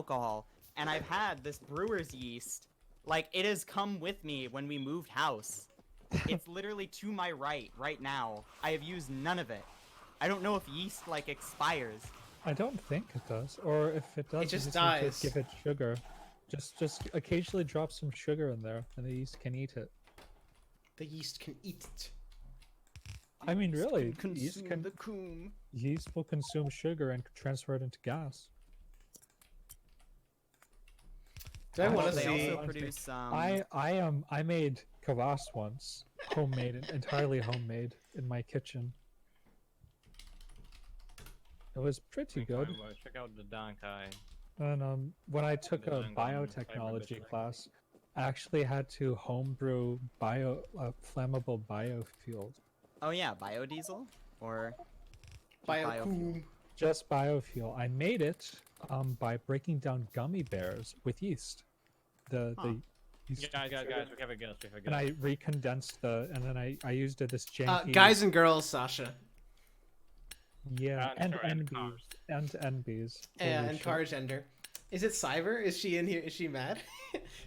alcohol, and I've had this brewer's yeast. Like, it has come with me when we moved house. It's literally to my right now. I have used none of it. I don't know if yeast, like, expires. I don't think it does. Or if it does, It just you dies. need to give it sugar. Just occasionally drop some sugar in there, and the yeast can eat it. The yeast can eat it. I mean, really, Consume the coom. yeast will consume sugar and transfer it into gas. Do I want to They see? also produce I made kvass once, homemade, entirely homemade in my kitchen. It was pretty good. Check out the Dankai. And when I took a Design on biotechnology CyberWitchLexi. class, I actually had to homebrew flammable biofuels. Oh yeah, biodiesel or just Biocoom. Just biofuel. I made it by breaking down gummy bears with yeast. The yeast. Guys, we have a guess. And I recondensed and then I used this janky. Guys and girls, Sasha. Yeah, and and NBs. cars. And NBs. And Holy shit. car gender. Is it Cyber? Is she in here? Is she mad?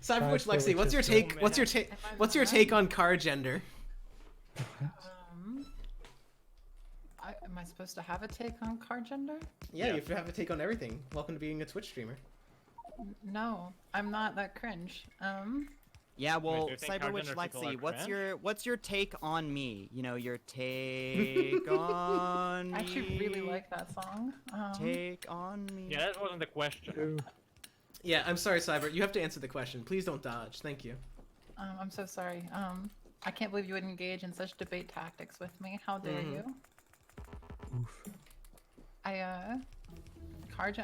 Cyber, CyberWitchLexi, which what's is your so take? What's your take? What's your take on car gender? Am I supposed to have a take on car gender? Yeah, you have to have a take on everything. Welcome to being a Twitch streamer. No, I'm not that cringe. Yeah, well, do you think car gender people CyberWitchLexi, are what's your take on me? You know, your take on me. I actually really like that song. Take on me. Yeah, that wasn't the question. Ooh. Yeah, I'm sorry, Cyber. You have to answer the question. Please don't dodge. Thank you. I'm so sorry. I can't believe you would engage in such debate tactics with me. How dare you? Oof. I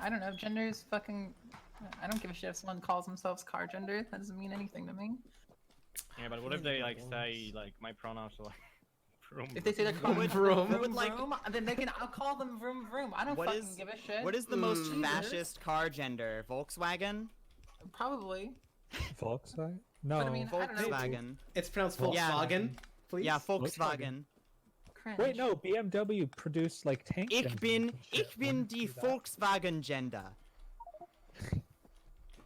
don't know. Gender is fucking. I don't give a shit if someone calls themselves car gender. That doesn't mean anything to me. Yeah, but what if they like say like my pronouns are like vroom? If they say they're Vroom, calling vroom. vroom, vroom, then they can. I'll call them vroom vroom. I don't What fucking is- give a shit. What is the most Mm. fascist car gender? Volkswagen? Probably. Volkswagen? No. But I mean, I don't know. Volkswagen. It's pronounced Yeah. Volkswagen, please. Yeah, Volkswagen. Cringe. Wait, no. BMW produced like tank. Ich engines bin, and shit. ich bin Wouldn't die do that. Volkswagen gender.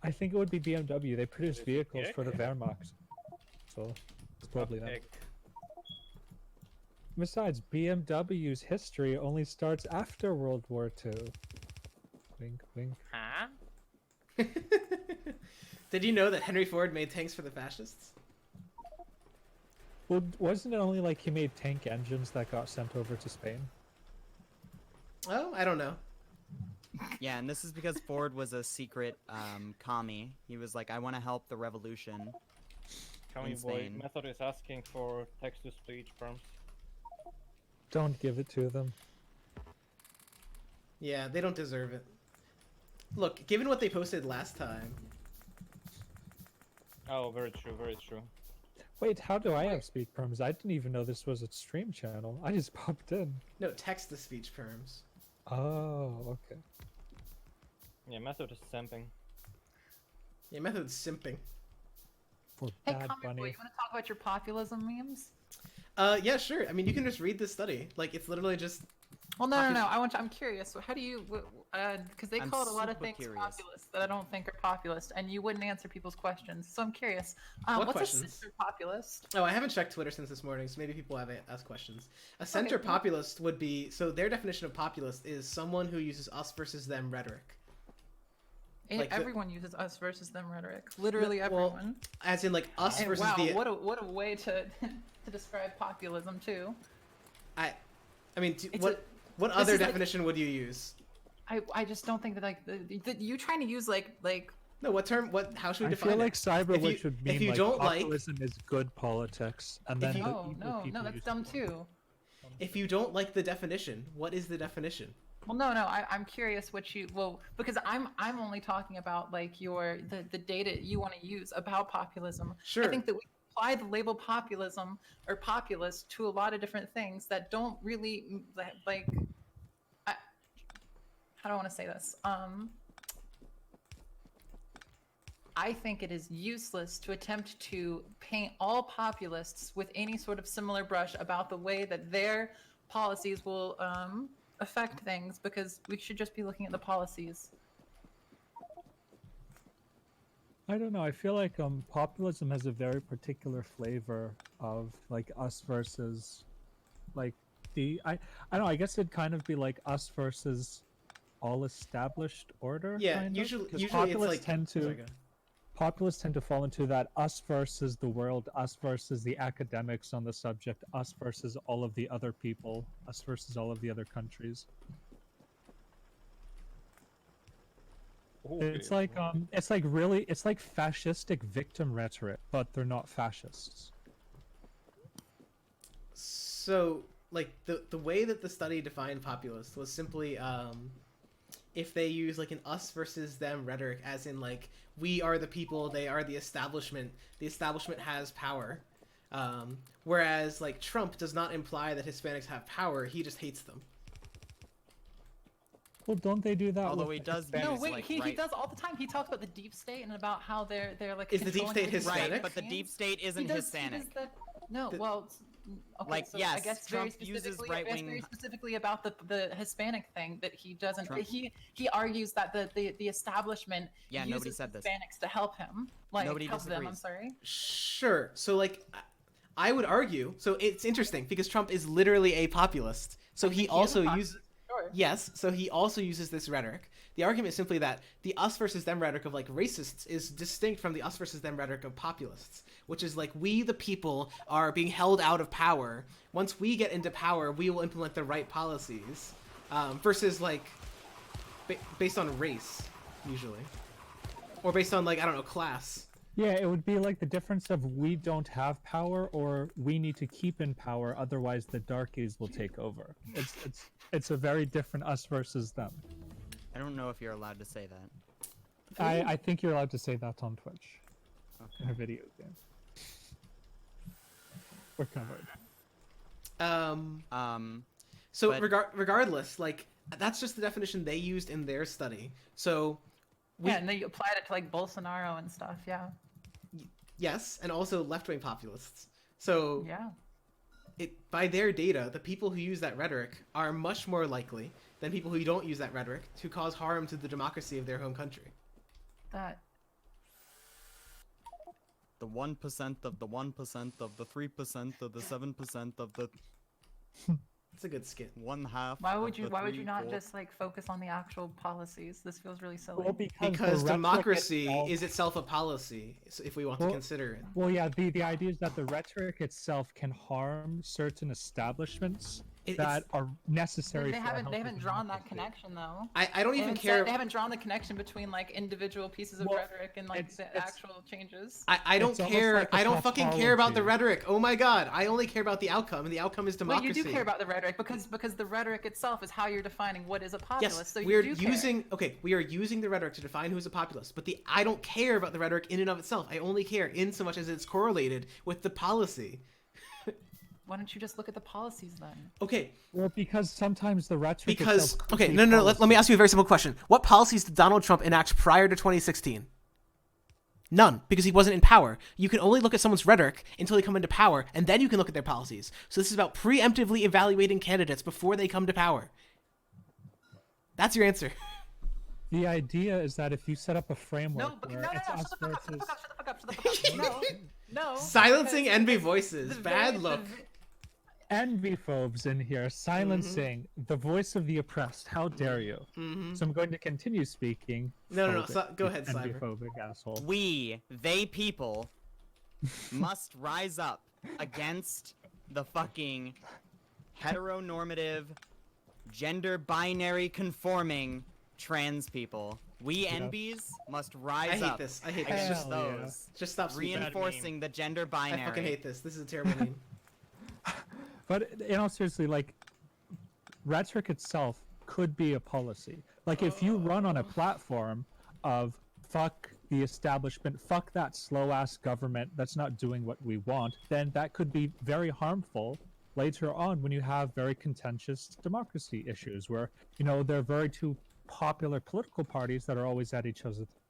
I think it would be BMW. They produce vehicles for the Dick. Wehrmacht. So it's probably them. Dick. Besides, BMW's history only starts after World War II. Wink, wink. Huh? Did you know that Henry Ford made tanks for the fascists? Well, wasn't it only like he made tank engines that got sent over to Spain? Oh, I don't know. Yeah, and this is because Ford was a secret commie. He was like, I want to help the revolution. County boy, Insane. Method is asking for text-to-speech prompts. Don't give it to them. Yeah, they don't deserve it. Look, given what they posted last time. Oh, very true, very true. Wait, how do I have speak perms? I didn't even know this was a stream channel. I just popped in. No, text-to-speech perms. Oh, okay. Yeah, Method is simping. Yeah, Method's simping. For Hey, Bad Comic Boy, Bunny. you want to talk about your populism memes? Yeah, sure. I mean, you can just read this study. Like, it's literally just... Well, no. I'm curious. So how do you? Because they I'm call it a lot of super things curious. populist that I don't think are populist, and you wouldn't answer people's questions. So I'm curious. What What's questions? a sister populist? Oh, I haven't checked Twitter since this morning, so maybe people have asked questions. A center cool. populist would be... So their definition of populist is someone who uses us versus them rhetoric. Like the- Everyone uses us versus them rhetoric. Literally well, everyone. As in, like, us And versus wow, the... what a way to to describe populism too. I mean, It's what this other is like- definition would you use? I just don't think that like you trying to use like No, what term? What? How should we I define feel it? like CyberWitch you- would if mean you like don't like- populism is good politics, and then you- the no evil people that's use dumb it. too. If you don't like the definition, what is the definition? Well, no, I'm curious what you because I'm only talking about like the data you want to use about populism. Sure. I think that we apply the label populism or populist to a lot of different things that don't really like. How do I want to say this? I think it is useless to attempt to paint all populists with any sort of similar brush about the way that their policies will affect things, because we should just be looking at the policies. I don't know. I feel like populism has a very particular flavor of like us versus like I don't know, I guess it'd kind of be like us versus all established order Yeah, kind of, usually 'cause usually it's populists like tend to sorry, go. populists tend to fall into that us versus the world, us versus the academics on the subject, us versus all of the other people, us versus all of the other countries. Okay. It's like really it's like fascistic victim rhetoric, but they're not fascists. So like the way that the study defined populist was simply if they use like an us versus them rhetoric, as in like we are the people, they are the establishment has power, whereas like Trump does not imply that Hispanics have power, he just hates them. Well, don't they do that? Although with he does Hispanics? No, use, wait, like, he right- does all the time. He talks about the deep state and about how they're like. Is the deep controlling state everything Hispanic? Right, behind but the the deep scenes. state He isn't does Hispanic. that. No, The- well, okay, Like, so I yes, guess Trump very uses specifically, I guess very right-wing- specifically about the Hispanic thing that he doesn't. Trump- He argues that the establishment Yeah, uses nobody said this. Hispanics to help him, like Nobody help them. I'm disagrees. sorry. Sure. So like I would argue, so it's interesting because Trump is literally a populist. So he is a also populist, uses sure. yes, so he also uses this rhetoric. The argument is simply that the us versus them rhetoric of like racists is distinct from the us versus them rhetoric of populists, which is like we the people are being held out of power. Once we get into power, we will implement the right policies, versus like based on race usually, or based on like I don't know class. Yeah, it would be like the difference of we don't have power or we need to keep in power, otherwise the darkies will take over. It's a very different us versus them. I don't know if you're allowed to say that. I think you're allowed to say that on Twitch. In a video game. We're covered. So But- regardless, like that's just the definition they used in their study. So Yeah, and they applied it to like Bolsonaro and stuff. Yeah. yes, and also left-wing populists. So Yeah. by their data, the people who use that rhetoric are much more likely than people who don't use that rhetoric to cause harm to the democracy of their home country. That. The 1% of the 1% of the 3% of the 7% of the It's a good skit. 1/2. Why would of you? the Why would you 3/4. not just like focus on the actual policies? This feels really silly. Well, Because the rhetoric democracy itself- is itself a policy, if we want to Well- consider it. Well, yeah, the idea is that the rhetoric itself can harm certain establishments that are necessary. They for a haven't healthy drawn that democracy. connection though. I don't They even haven't care. they haven't drawn the connection between like individual pieces of Well, rhetoric and like it's- the it's- actual changes. I don't It's almost care. like a I don't fucking care about the tautology. rhetoric. Oh my god. I only care about the outcome, and the outcome is Well, democracy. you do care about the rhetoric because the rhetoric itself is how you're defining what is a populist. Yes, so you we're do care. using we are using the rhetoric to define who's a populist, but I don't care about the rhetoric in and of itself. I only care in so much as it's correlated with the policy. Why don't you just look at the policies then? Okay, Well, because sometimes the rhetoric. because itself could okay, be no. Let me policy. ask you a very simple question. What policies did Donald Trump enact prior to 2016? None, because he wasn't in power. You can only look at someone's rhetoric until they come into power, and then you can look at their policies. So this is about preemptively evaluating candidates before they come to power. That's your answer. The idea is that if you set up a framework No, but where no, it's shut us the fuck up, shut the versus fuck up, shut the fuck up, shut the fuck up. No. Silencing because envy voices. the Bad very- look. envyphobes in here silencing the voice of the oppressed. How dare you? So I'm going to continue speaking. No. phobic, Go ahead, Cyber. envyphobic asshole. We, they people, must rise up against the fucking heteronormative, gender binary conforming trans people. We NBs must rise I hate up this. I hate against this. Hell yeah. those, Just stop speaking. reinforcing the gender binary. I fucking hate this. This is a terrible meme. But in all seriously, like rhetoric itself could be a policy. Like if you run on a platform of fuck the establishment, fuck that slow ass government that's not doing what we want, then that could be very harmful later on when you have very contentious democracy issues where, you know, there are very two popular political parties that are always at each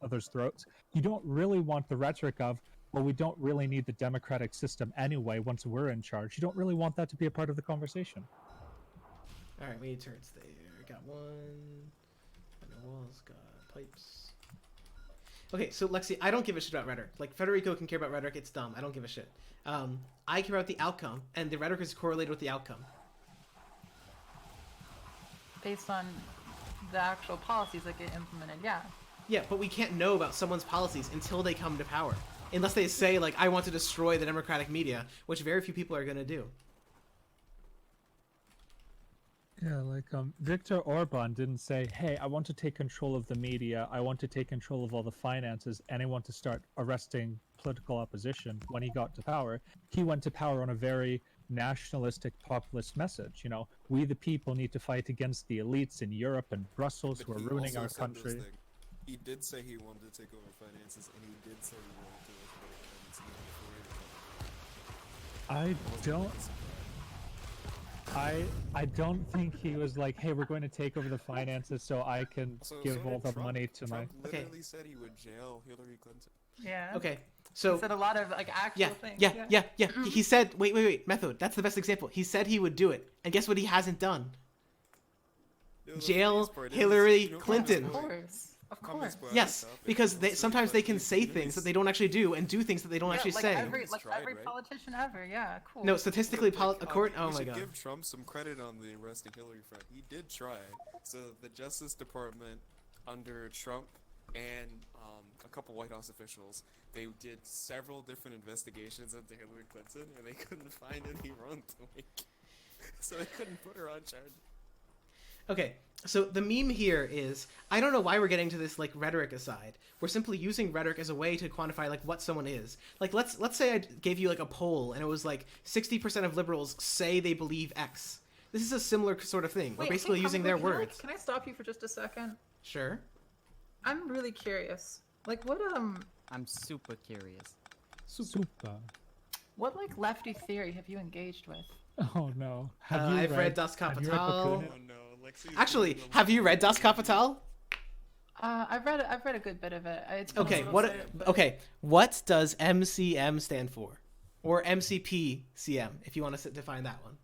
other's throats. You don't really want the rhetoric of, well, we don't really need the democratic system anyway once we're in charge. You don't really want that to be a part of the conversation. All right, we need turrets there. Got one. And the walls got pipes. Okay, so Lexi, I don't give a shit about rhetoric. Like Federico can care about rhetoric. It's dumb. I don't give a shit. I care about the outcome, and the rhetoric is correlated with the outcome. Based on the actual policies that get implemented, yeah. Yeah, but we can't know about someone's policies until they come to power. Unless they say, like, I want to destroy the democratic media, which very few people are going to do. Yeah, like Viktor Orban didn't say, "Hey, I want to take control of the media. I want to take control of all the finances, and I want to start arresting political opposition." When he got to power, he went to power on a very nationalistic, populist message. You know, we the people need to fight against the elites in Europe and Brussels But who are he ruining also our said country. those things. He did say he wanted to take over finances, and he did say he wanted to I don't think he was like, "Hey, we're going to take over the finances so I can give all the money to my." Trump literally said he would jail Hillary Clinton. Yeah. Okay, so... He said a lot of like actual things. Yeah. He said, wait, Method, that's the best example. He said he would do it, and guess what he hasn't done? You know, the Jail funniest part is, Hillary you know, Clinton. Of course. Of Comments course. were Yes, on the topic, because and so sometimes they can he's say literally things that they don't actually do, and do things that they don't actually like say. Every, He's like tried, every right? politician ever. Yeah, cool. No, statistically, Like, court. we Oh my should god. give Trump some credit on the arresting Hillary front. He did try. So the Justice Department under Trump and a couple White House officials, they did several different investigations into Hillary Clinton, and they couldn't find any wrongdoing. So they couldn't put her on charge. Okay, so the meme here is, I don't know why we're getting to this like rhetoric aside. We're simply using rhetoric as a way to quantify like what someone is. Like let's say I gave you like a poll and it was like 60% of liberals say they believe X. This is a similar sort of thing. We're Wait, basically hey, using their can I- words. Can I stop you for just a second? Sure. I'm really curious. Like, what I'm super curious. Super. like lefty theory have you engaged with? Oh no. I've read Das have you read Kapital. Bakunin? Oh no, Lexi's Actually, doing the- have you read Das Kapital? I've read a good bit of it. It's been a Okay, little bit, but- what does MCM stand for? Or MCPCM, if you want to define that one.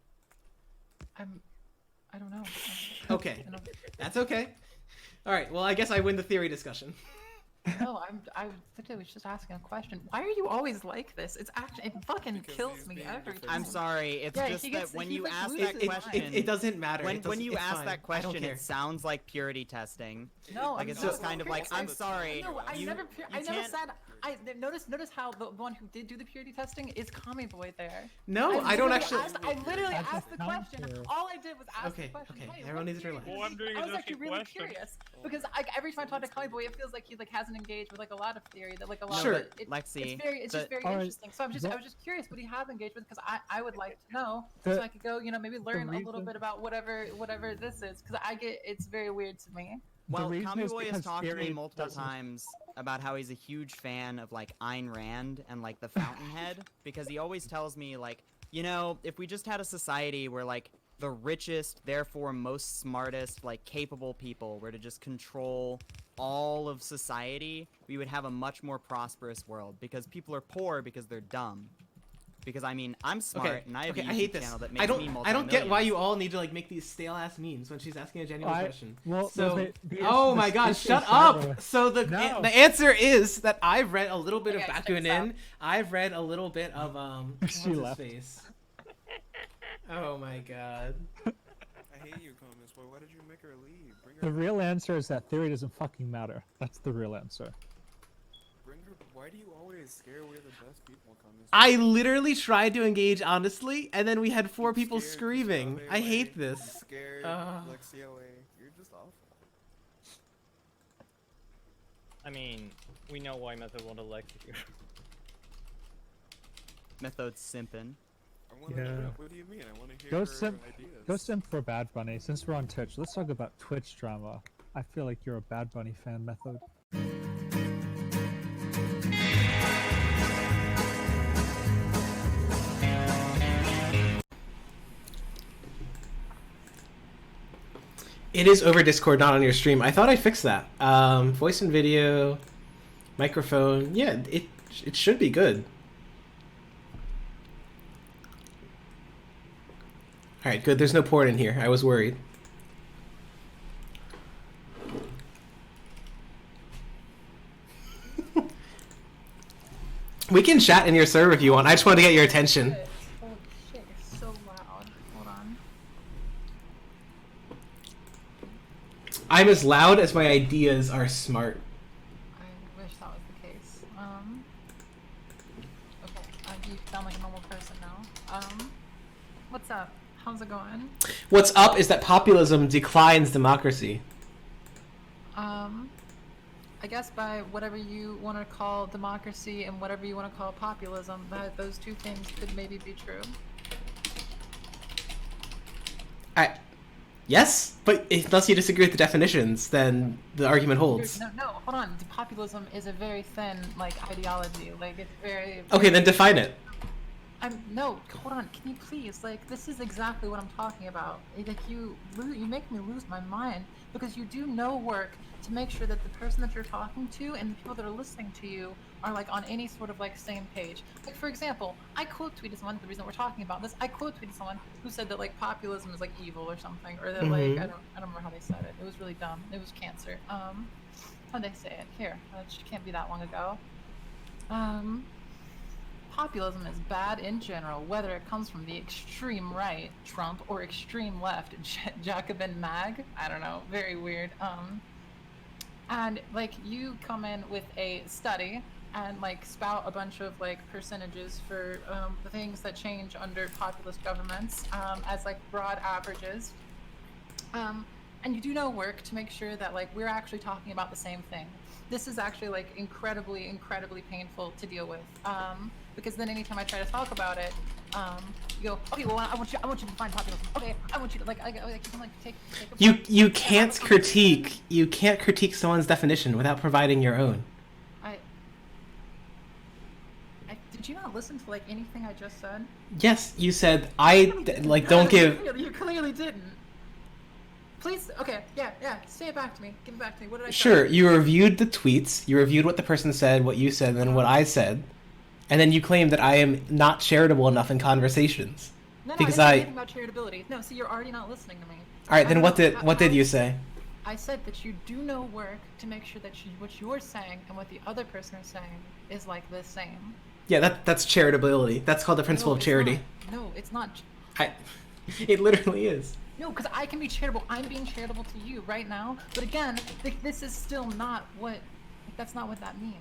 I don't know. Okay, I don't- that's okay. All right, well, I guess I win the theory discussion. No, I literally was just asking a question. Why are you always like this? It's actually, it fucking Because kills he's me being every defensive. time. I'm sorry. It's Yeah, just he that gets- when he, you like, ask loses that his question, It doesn't matter. when It doesn't- you it's ask fine. that I don't question, care. it sounds like purity testing. No, Like I'm it's not- just kind of like, I'm sorry. No, I you- never you said. can't- Notice how the one who did do the purity testing is Kami Boy there. No, I don't literally actually. I literally That's asked the a question. counter. All I did was ask Okay, the question. okay, Hey, everyone what needs to theory relax. do you All I'm think? doing I is was actually asking really questions. curious because every time I talk to Kami Boy, it feels like he like hasn't engaged with like a lot of theory that like a lot Sure. of it, Lexi, it's just very Alright, interesting. So I was just curious what he has engaged with because I would like to know so I could go maybe learn a little reason- bit about whatever this is because it's very weird to me. Well, reason Kami is Boy has because talked to me theory multiple doesn't- times about how he's a huge fan of like Ayn Rand and like the Fountainhead because he always tells me like, if we just had a society where like the richest, therefore most smartest, like capable people were to just control all of society, we would have a much more prosperous world because people are poor because they're dumb. Because I mean, I'm smart and I have a I YouTube hate this. channel that makes I me don't get why multi-millions. you all need to like make these stale ass memes when she's asking a genuine question. Well, So, the oh issue- my this god, issue shut is up! cyber- So the No. the answer is that I've read a little bit of Okay, Bakunin. I've read a little bit of what's She his left. face? Oh my god. I hate you, comments boy. Why did you make her leave? Bring her. The real answer is that theory doesn't fucking matter. That's the real answer. Bring her. Why do you always scare away the best people, comments? I literally tried to engage honestly, and then we had 4 people Scared screaming. Gustave I away, hate this. Scared Ugh. Lexi away. You're just awful. I mean, we know why Method wanted Lexi here. Methode's simping. I want to Yeah. know. What do you mean? I want to hear Go her simp- ideas. Go simp for Bad Bunny. Since we're on Twitch, let's talk about Twitch drama. I feel like you're a Bad Bunny fan, Method. It is over Discord, not on your stream. I thought I fixed that. Voice and video, microphone. Yeah, it should be good. All right, good. There's no port in here. I was worried. We can chat in your server if you want. I just want to get your attention. Holy shit, you're so loud. Hold on. I'm as loud as my ideas are smart. I wish that was the case. Okay, you sound like a normal person now. What's up? How's it going? What's up is that populism declines democracy. I guess by whatever you want to call democracy and whatever you want to call populism, that those two things could maybe be true. Yes, but unless you disagree with the definitions, then the argument holds. No, hold on. Populism is a very thin, like, ideology. Like, it's very... Okay, then define it. No, hold on. Can you please? Like, this is exactly what I'm talking about. Like, you make me lose my mind because you do no work to make sure that the person that you're talking to and the people that are listening to you are, like, on any sort of, like, same page. Like, for example, I quote tweeted someone, the reason we're talking about this, I quote tweeted someone who said that, like, populism is, like, evil or something, or that, like, I don't remember how they said it. It was really dumb. It was cancer. How'd they say it? Here, it can't be that long ago. Populism is bad in general, whether it comes from the extreme right, Trump, or extreme left, Jacobin MAG. I don't know, very weird. And like you come in with a study and like spout a bunch of like percentages for the things that change under populist governments as like broad averages. And you do no work to make sure that like we're actually talking about the same thing. This is actually like incredibly painful to deal with. Because then anytime I try to talk about it, you go, okay, well, I want you to define populism. Okay, I want you to like, I can like take You can't critique someone's definition without providing your own. Did you not listen to like anything I just said? Yes, you said don't give. You clearly didn't. Please, okay, yeah, say it back to me. Give it back to me. What did I say? Sure, you reviewed the tweets, you reviewed what the person said, what you said, and then what I said, and then you claim that I am not charitable enough in conversations. No, because I didn't say anything about charitability. No, see, you're already not listening to me. All right, then what did you say? I said that you do no work to make sure that what you're saying and what the other person is saying is like the same. Yeah, that's charitability. That's called the principle of charity. No, it's not. It literally is. No, because I can be charitable. I'm being charitable to you right now. But again, this is still not what. That's not what that means.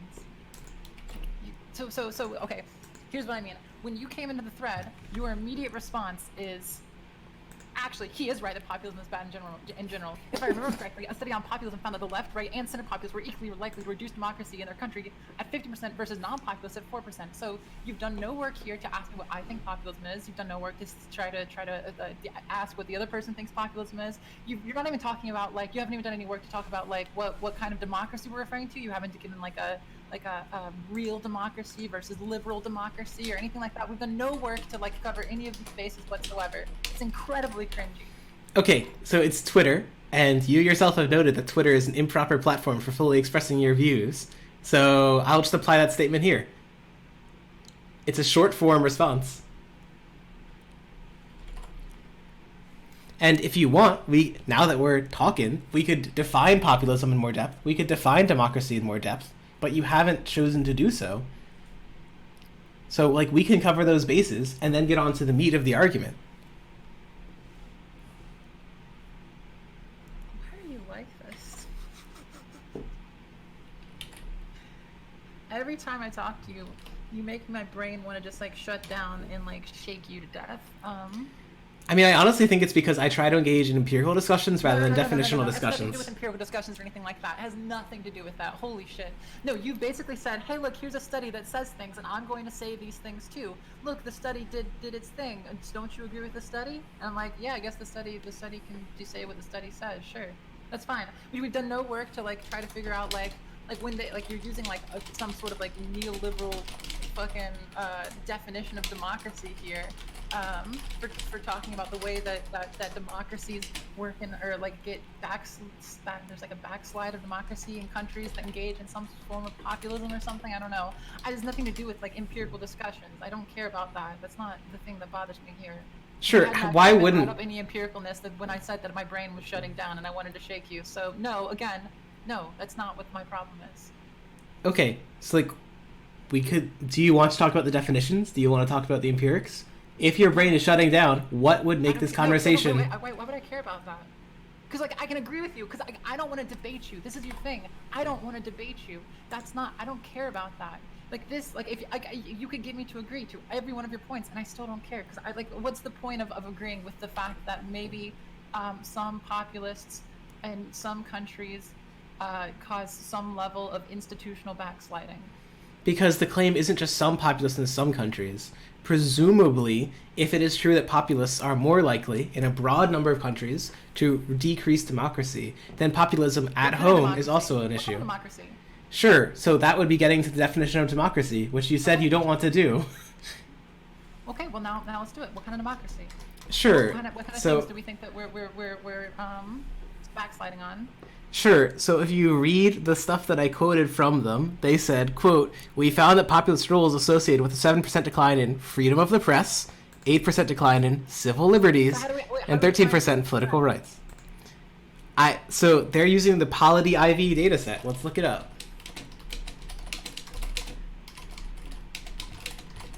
So okay. Here's what I mean. When you came into the thread, your immediate response is, actually, he is right that populism is bad in general. If I remember correctly, a study on populism found that the left, right, and center populists were equally likely to reduce democracy in their country at 50% versus non-populists at 4%. So you've done no work here to ask me what I think populism is. You've done no work to try to ask what the other person thinks populism is. You're not even talking about like you haven't even done any work to talk about like what kind of democracy we're referring to. You haven't given like a real democracy versus liberal democracy or anything like that. We've done no work to like cover any of these bases whatsoever. It's incredibly cringy. Okay, so it's Twitter, and you yourself have noted that Twitter is an improper platform for fully expressing your views. So I'll just apply that statement here. It's a short form response. And if you want, now that we're talking, we could define populism in more depth. We could define democracy in more depth. But you haven't chosen to do so. So, like, we can cover those bases and then get on to the meat of the argument. Why are you like this? Every time I talk to you, you make my brain want to just, like, shut down and, like, shake you to death. I mean, I honestly think it's because I try to engage in empirical discussions rather than definitional discussions. It has nothing to do with empirical discussions or anything like that. It has nothing to do with that. Holy shit. No, you've basically said, hey, look, here's a study that says things, and I'm going to say these things too. Look, the study did its thing. Don't you agree with the study? And I'm like, yeah, I guess the study can say what the study says. Sure, that's fine. We've done no work to like try to figure out like when they like you're using like some sort of like neoliberal fucking definition of democracy here. For talking about the way that democracies work in, or like get there's like a backslide of democracy in countries that engage in some form of populism or something. I don't know. It has nothing to do with like empirical discussions. I don't care about that. That's not the thing that bothers me here. Sure. Why wouldn't brought up any empiricalness that when I said that my brain was shutting down and I wanted to shake you? So no, again, no, that's not what my problem is. Okay, so like, we could. Do you want to talk about the definitions? Do you want to talk about the empirics? If your brain is shutting down, what would make this conversation? Wait, why would I care about that? Because like I can agree with you. Because I don't want to debate you. This is your thing. I don't want to debate you. That's not. I don't care about that. Like this. Like if you could get me to agree to every one of your points, and I still don't care. Because I like. What's the point of agreeing with the fact that maybe some populists and some countries cause some level of institutional backsliding? Because the claim isn't just some populists in some countries. Presumably, if it is true that populists are more likely in a broad number of countries to decrease democracy, then populism at home is also an issue. Democracy. Sure, so that would be getting to the definition of democracy, which you said you don't want to do. Okay, well now let's do it. What kind of democracy? Sure. What kind of So things do we think that we're backsliding on? Sure. So if you read the stuff that I quoted from them, they said, quote, "We found that populist rule is associated with a 7% decline in freedom of the press, 8% decline in civil liberties, and 13% in political rights." So they're using the Polity IV dataset. Let's look it up.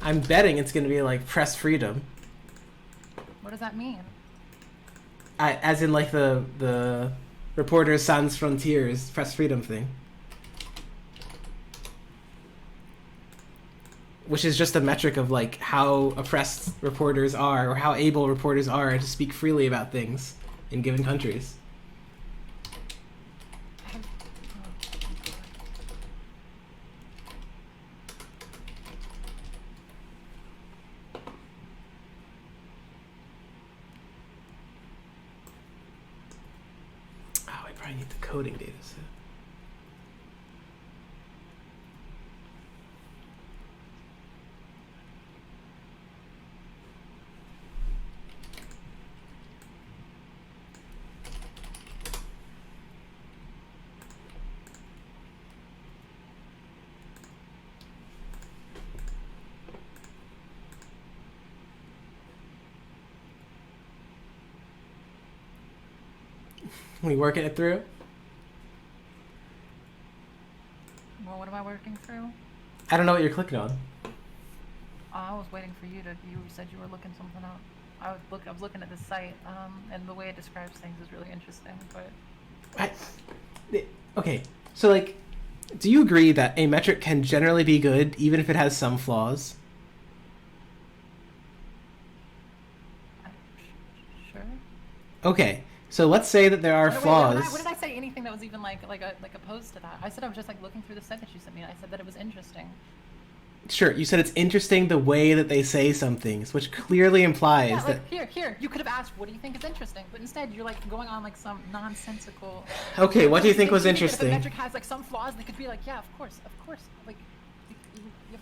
I'm betting it's going to be like press freedom. What does that mean? As in like the Reporters Sans Frontiers press freedom thing. Which is just a metric of like how oppressed reporters are or how able reporters are to speak freely about things in given countries. Oh, I probably need the coding data set. We working it through? Well, what am I working through? I don't know what you're clicking on. I was waiting for you to. You said you were looking something up. I was looking at the site, and the way it describes things is really interesting. But Okay, so like, do you agree that a metric can generally be good even if it has some flaws? sure. Okay, so let's say that there are Wait, flaws. what did I say? Anything that was even like opposed to that? I said I was just like looking through the site that you sent me. And I said that it was interesting. Sure, you said it's interesting the way that they say some things, which clearly implies Yeah, that. like here. You could have asked, "What do you think is interesting?" But instead, you're like going on like some nonsensical. Okay, what do you think was If interesting? a metric has like some flaws, they could be like, "Yeah, of course, like."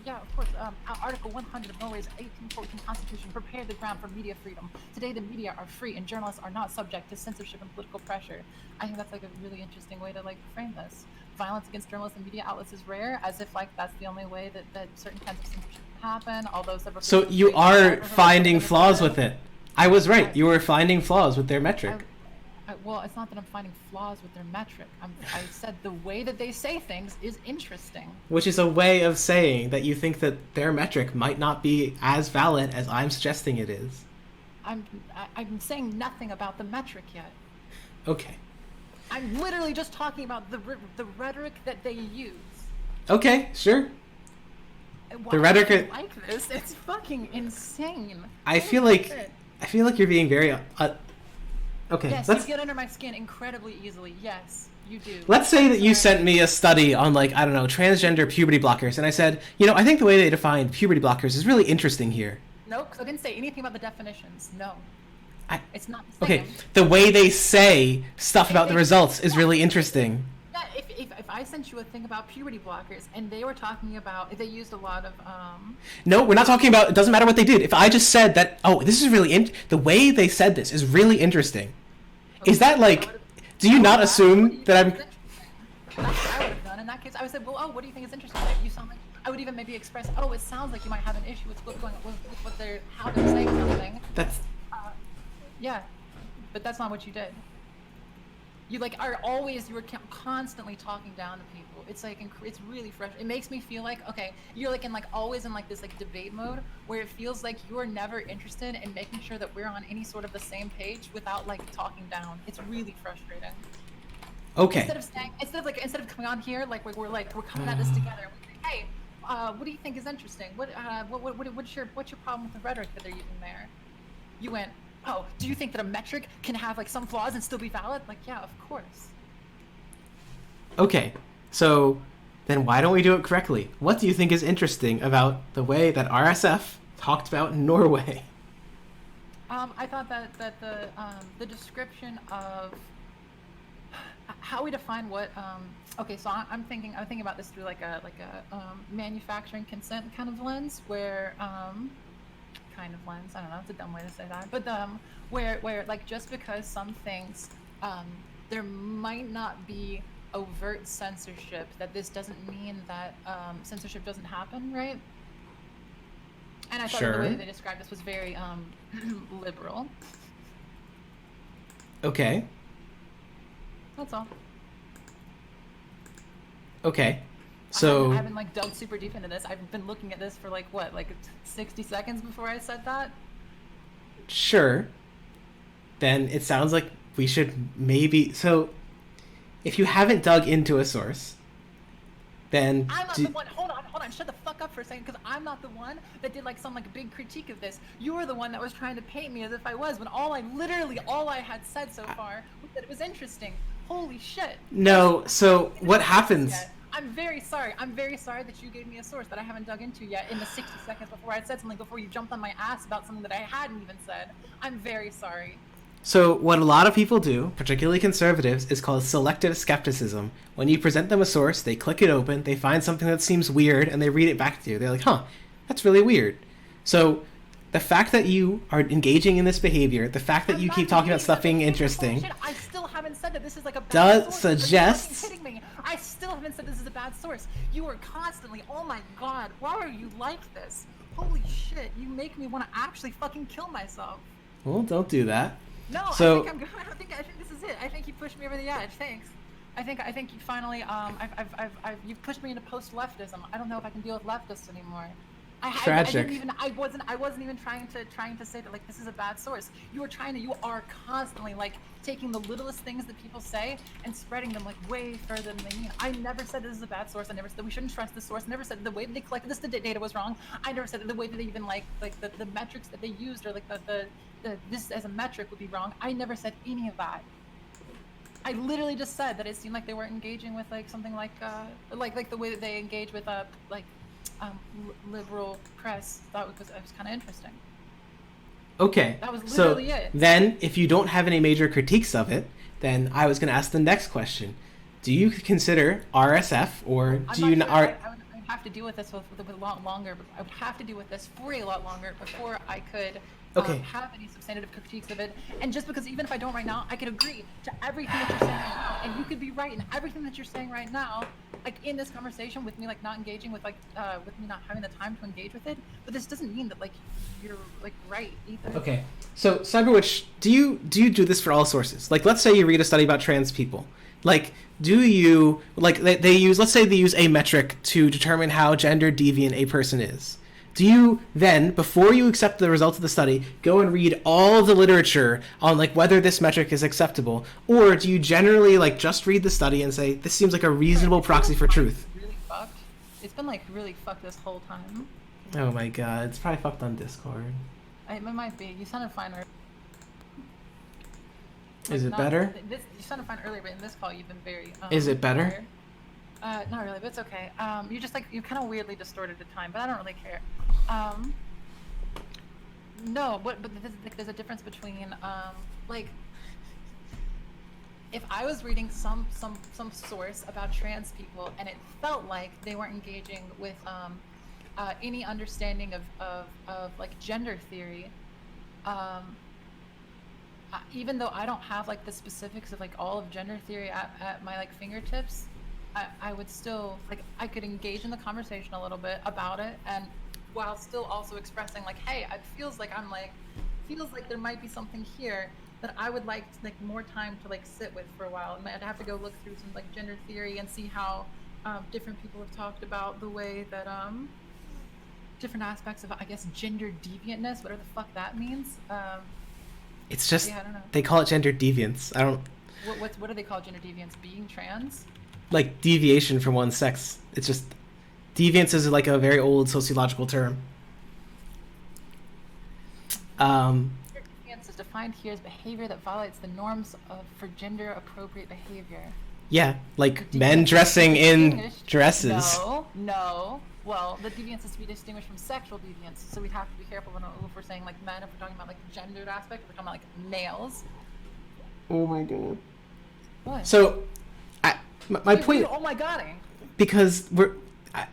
Yeah, of course. Article 100 of Norway's 1814 Constitution prepared the ground for media freedom. Today, the media are free, and journalists are not subject to censorship and political pressure. I think that's like a really interesting way to like frame this. Violence against journalists and media outlets is rare, as if like that's the only way that certain kinds of censorship can happen. Although several. So you are finding flaws with it. I was right. You were finding flaws with their metric. Well, it's not that I'm finding flaws with their metric. I said the way that they say things is interesting. Which is a way of saying that you think that their metric might not be as valid as I'm suggesting it is. I'm saying nothing about the metric yet. Okay. I'm literally just talking about the rhetoric that they use. Okay, sure. Why The rhetoric. do you like this? It's fucking insane. I feel like you're being very. Okay. Yes, let's you get under my skin incredibly easily. Yes, you do. let's say that you sent me a study on like I don't know transgender puberty blockers, and I said, I think the way they define puberty blockers is really interesting here. No, because I didn't say anything about the definitions. No. It's not the Okay, same. the way they say stuff about the results is really interesting. Yeah, if I sent you a thing about puberty blockers and they were talking about, they used a lot of, No, we're not talking about. It doesn't matter what they did. If I just said that, this is really the way they said this is really interesting. Is that like? Do you not assume that I'm? That's what I would have done in that case. I would say, well, what do you think is interesting? Like, you sound like I would even maybe express, it sounds like you might have an issue with what's going on with how they're saying something. That's. Yeah, but that's not what you did. You like are always constantly talking down to people. It's like it's really fresh. It makes me feel like okay, you're like in like always in like this like debate mode where it feels like you're never interested in making sure that we're on any sort of the same page without like talking down. It's really frustrating. Okay. Instead of coming on here like we're coming at this together. And we say, hey, what do you think is interesting? What's your problem with the rhetoric that they're using there? You went, oh, do you think that a metric can have like some flaws and still be valid? Like, yeah, of course. Okay, so then why don't we do it correctly? What do you think is interesting about the way that RSF talked about Norway? I thought that the description of how we define what okay, so I'm thinking about this through like a manufacturing consent kind of lens where kind of lens. I don't know. It's a dumb way to say that, but where like just because some things there might not be overt censorship, that this doesn't mean that censorship doesn't happen, right? And I thought that the way that they described this was very liberal. Okay. That's all. Okay. So I haven't like dug super deep into this. I've been looking at this for like what, like 60 seconds before I said that. Sure. Then it sounds like we should maybe. So, if you haven't dug into a source, then I'm not the one. Hold on. Shut the fuck up for a second, because I'm not the one that did like some like big critique of this. You were the one that was trying to paint me as if I was, when all I had said so far was that it was interesting. Holy shit. No. So what happens? I'm very sorry. I'm very sorry that you gave me a source that I haven't dug into yet in the 60 seconds before I said something, before you jumped on my ass about something that I hadn't even said. I'm very sorry. So what a lot of people do, particularly conservatives, is called selective skepticism. When you present them a source, they click it open, they find something that seems weird, and they read it back to you. They're like, huh, that's really weird. So the fact that you are engaging in this behavior, the fact that you keep talking about stuff being interesting, I still haven't said that this is like a bad source. suggests... Are you kidding me? I still haven't said this is a bad source. You are constantly, oh my god, why are you like this? Holy shit, you make me want to actually fucking kill myself. Well, don't do that. No, so, I think I'm good. I think this is it. I think you pushed me over the edge. Thanks. I think you finally you've pushed me into post-leftism. I don't know if I can deal with leftists anymore. Tragic. I wasn't even trying to say that like this is a bad source. You are constantly like taking the littlest things that people say and spreading them like way further than they mean. I never said this is a bad source. I never said that we shouldn't trust this source. I never said that the way that they collected this data was wrong. I never said that the way that they even like the metrics that they used, or like the this as a metric would be wrong. I never said any of that. I literally just said that it seemed like they were engaging with like something like the way that they engage with liberal press. Thought it was kind of interesting. Okay, that was so literally it. Then if you don't have any major critiques of it, then I was going to ask the next question. Do you consider RSF, or do you not? I would have to deal with this with a lot longer. I would have to deal with this for a lot longer before I could have any substantive critiques of it. And just because even if I don't right now, I could agree to everything that you're saying right now, and you could be right in everything that you're saying right now, like in this conversation with me, like not engaging with with me not having the time to engage with it. But this doesn't mean that like you're like right either. Okay, so CyberWitch, do you do this for all sources? Like, let's say you read a study about trans people. Like, do you like they use? Let's say they use a metric to determine how gender deviant a person is. Do you then, before you accept the results of the study, go and read all the literature on like whether this metric is acceptable, or do you generally like just read the study and say this seems like a reasonable proxy for truth? Really fucked. It's been like really fucked this whole time. Oh my god, it's probably fucked on Discord. It might be. You sounded fine earlier. Is it better? You sounded fine earlier, but in this call you've been very. Is it better? Not really, but it's okay. You just like you kind of weirdly distorted the time, but I don't really care. No, but there's a difference between like if I was reading some source about trans people and it felt like they weren't engaging with any understanding of like gender theory, even though I don't have like the specifics of like all of gender theory at my like fingertips, I would still like I could engage in the conversation a little bit about it, and while still also expressing like, hey, it feels like there might be something here, that I would like more time to sit with for a while. I'd have to go look through some gender theory and see how different people have talked about the way that different aspects of, I guess, gender deviantness, whatever the fuck that means. It's just, yeah, I don't know. they call it gender deviance. I don't... What do they call gender deviance? Being trans? Like, deviation from one's sex. It's just... Deviance is like a very old sociological term. Deviance is defined here as behavior that violates the norms for gender-appropriate behavior. Yeah, like men dressing in dresses. No. Well, the deviance is to be distinguished from sexual deviance, so we have to be careful when if we're saying men, if we're talking about gendered aspect, if we're talking about males. Oh my god. What? So, my point. Oh my godding. Because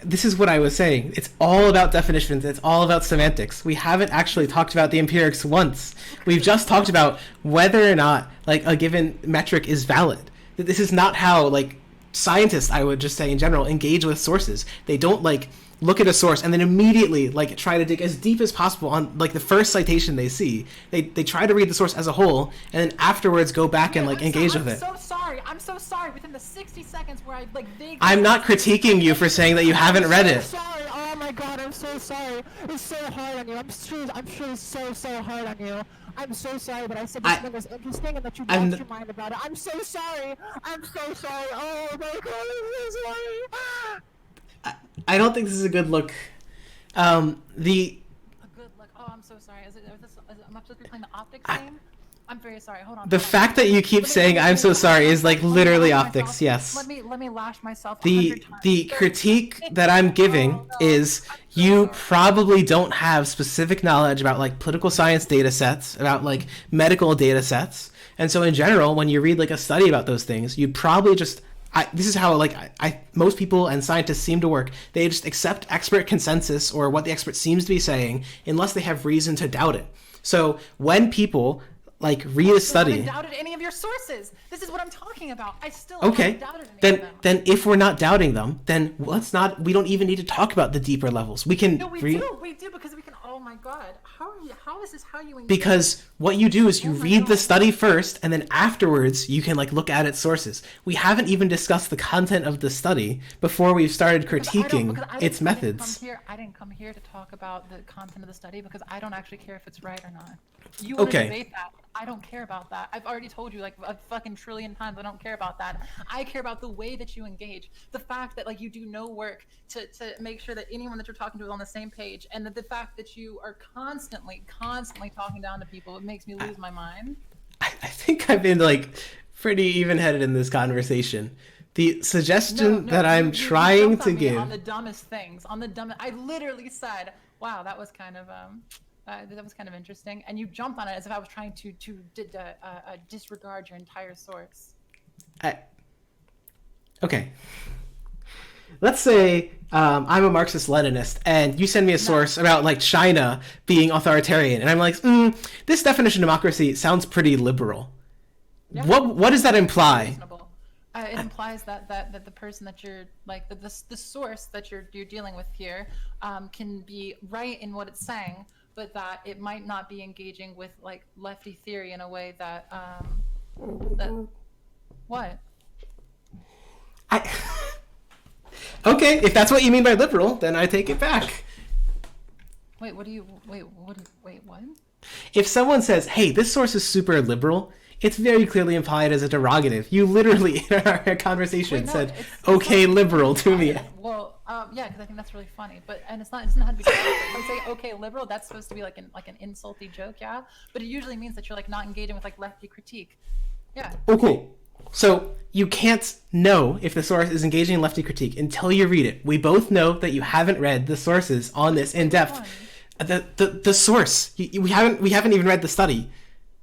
this is what I was saying. It's all about definitions. It's all about semantics. We haven't actually talked about the empirics once. We've just talked about whether or not a given metric is valid. This is not how scientists, I would just say in general, engage with sources. They don't look at a source and then immediately try to dig as deep as possible on the first citation they see. They try to read the source as a whole and then afterwards go back and engage with it. I'm so sorry. Within the 60 seconds where I vaguely... I'm not critiquing you for saying that you haven't read it. Sorry. Oh my god, I'm so sorry. It's so hard on you. I'm sure it's so hard on you. I'm so sorry, but I said this thing was interesting and that you lost your mind about it. I'm so sorry. Oh my god, I'm so sorry. I don't think this is a good look. A good look. Oh, I'm so sorry. Am I supposed to be playing the optics game? I'm very sorry. Hold on. The fact that you keep saying "I'm so sorry" is literally optics. Yes. Let me lash myself. The critique that I'm giving is you probably don't have specific knowledge about political science data sets, about medical data sets, and so in general, when you read a study about those things, you probably just this is how most people and scientists seem to work. They just accept expert consensus or what the expert seems to be saying unless they have reason to doubt it. So when people read a study. I haven't doubted any of your sources. This is what I'm talking about. I still okay. haven't doubted any of them. Then if we're not doubting them, then we don't even need to talk about the deeper levels. We can No, we do because we can. Oh my god. How is this how you engage? Because what you do is you read the study first and then afterwards you can look at its sources. We haven't even discussed the content of the study before we've started critiquing its methods. I didn't come here to talk about the content of the study because I don't actually care if it's right or not. You want to debate that. I don't care about that. I've already told you a fucking trillion times I don't care about that. I care about the way that you engage. The fact that you do no work to make sure that anyone that you're talking to is on the same page, and that the fact that you are constantly talking down to people, it makes me lose my mind. I think I've been pretty even-headed in this conversation. The suggestion that I'm trying to give on the dumbest things, I literally said, "Wow, that was kind of interesting," and you jumped on it as if I was trying to disregard your entire source. Okay. Let's say I'm a Marxist-Leninist, and you send me a source about China being authoritarian, and I'm like, this definition of democracy sounds pretty liberal. Yeah. What does that imply? It implies that the person that you're the source that you're dealing with here can be right in what it's saying, but that it might not be engaging with lefty theory in a way that what? Okay, if that's what you mean by liberal, then I take it back. Wait, what? If someone says, "Hey, this source is super liberal," it's very clearly implied as a derogative. You literally, in our conversation, said, "Okay, liberal" to me. Well, yeah, because I think that's really funny. But it's not how to be. When I say "okay, liberal," that's supposed to be an insulty joke, yeah. But it usually means that you're not engaging with lefty critique. Yeah. Okay. So you can't know if the source is engaging in lefty critique until you read it. We both know that you haven't read the sources on this in depth. The source. We haven't even read the study.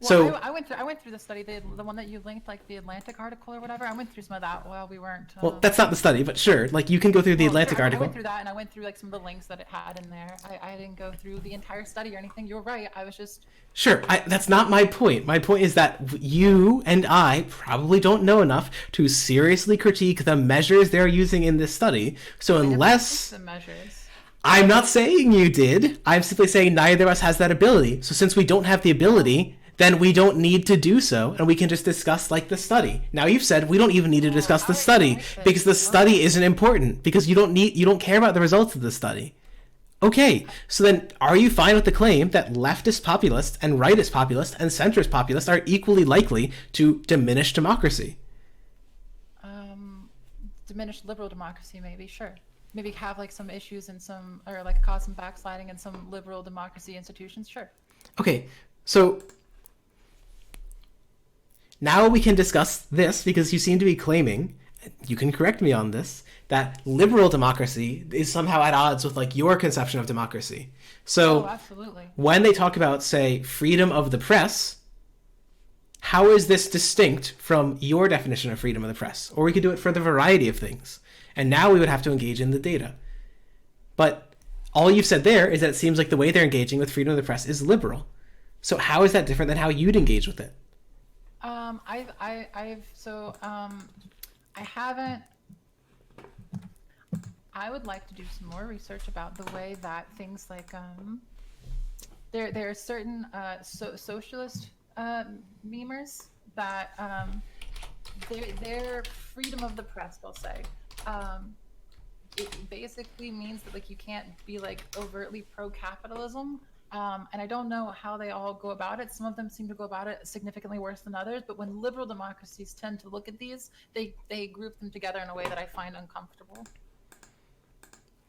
Well, so I went through the study, the one that you linked, the Atlantic article or whatever. I went through some of that while we weren't. Well, that's not the study, but sure. You can go through the Atlantic article. I went through that, and I went through some of the links that it had in there. I didn't go through the entire study or anything. You were right. I was just. Sure, that's not my point. My point is that you and I probably don't know enough to seriously critique the measures they're using in this study. So unless the measures. I'm not saying you did. I'm simply saying neither of us has that ability. So since we don't have the ability, then we don't need to do so, and we can just discuss like the study. Now you've said we don't even need to discuss the study because the study isn't important because you don't care about the results of the study. Okay, so then are you fine with the claim that leftist populists and rightist populists and centrist populists are equally likely to diminish democracy? Diminish liberal democracy, maybe, sure. Maybe have like some issues and some, or like cause some backsliding in some liberal democracy institutions, sure. Okay, so now we can discuss this because you seem to be claiming, you can correct me on this, that liberal democracy is somehow at odds with like your conception of democracy. So absolutely. When they talk about, say, freedom of the press, how is this distinct from your definition of freedom of the press? Or we could do it for the variety of things. And now we would have to engage in the data. But all you've said there is that it seems like the way they're engaging with freedom of the press is liberal. So how is that different than how you'd engage with it? I would like to do some more research about the way that things like there are certain socialist memers that their freedom of the press, they'll say, it basically means that like you can't be like overtly pro-capitalism. And I don't know how they all go about it. Some of them seem to go about it significantly worse than others. But when liberal democracies tend to look at these, they group them together in a way that I find uncomfortable.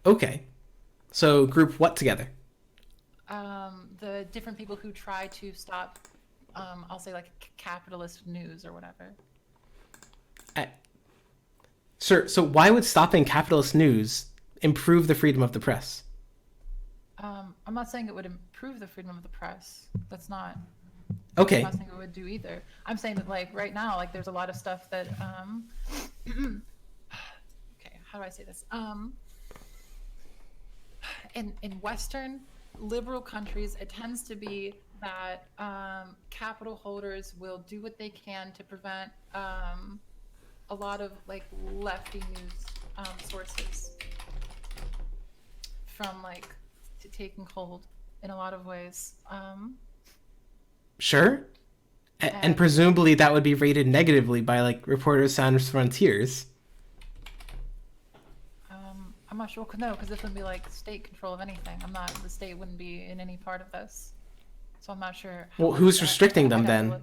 Okay. So group what together? The different people who try to stop, I'll say like capitalist news or whatever. Sure. So why would stopping capitalist news improve the freedom of the press? I'm not saying it would improve the freedom of the press. That's not. Okay. I'm not saying it would do either. I'm saying that like right now, like there's a lot of stuff that okay, how do I say this? In Western liberal countries, it tends to be that capital holders will do what they can to prevent a lot of like lefty news sources from like taking hold in a lot of ways. Sure. And presumably that would be rated negatively by like Reporters Sans Frontiers. I'm not sure. No, because this would be like state control of anything. The state wouldn't be in any part of this. So I'm not sure. Well, who's restricting them then?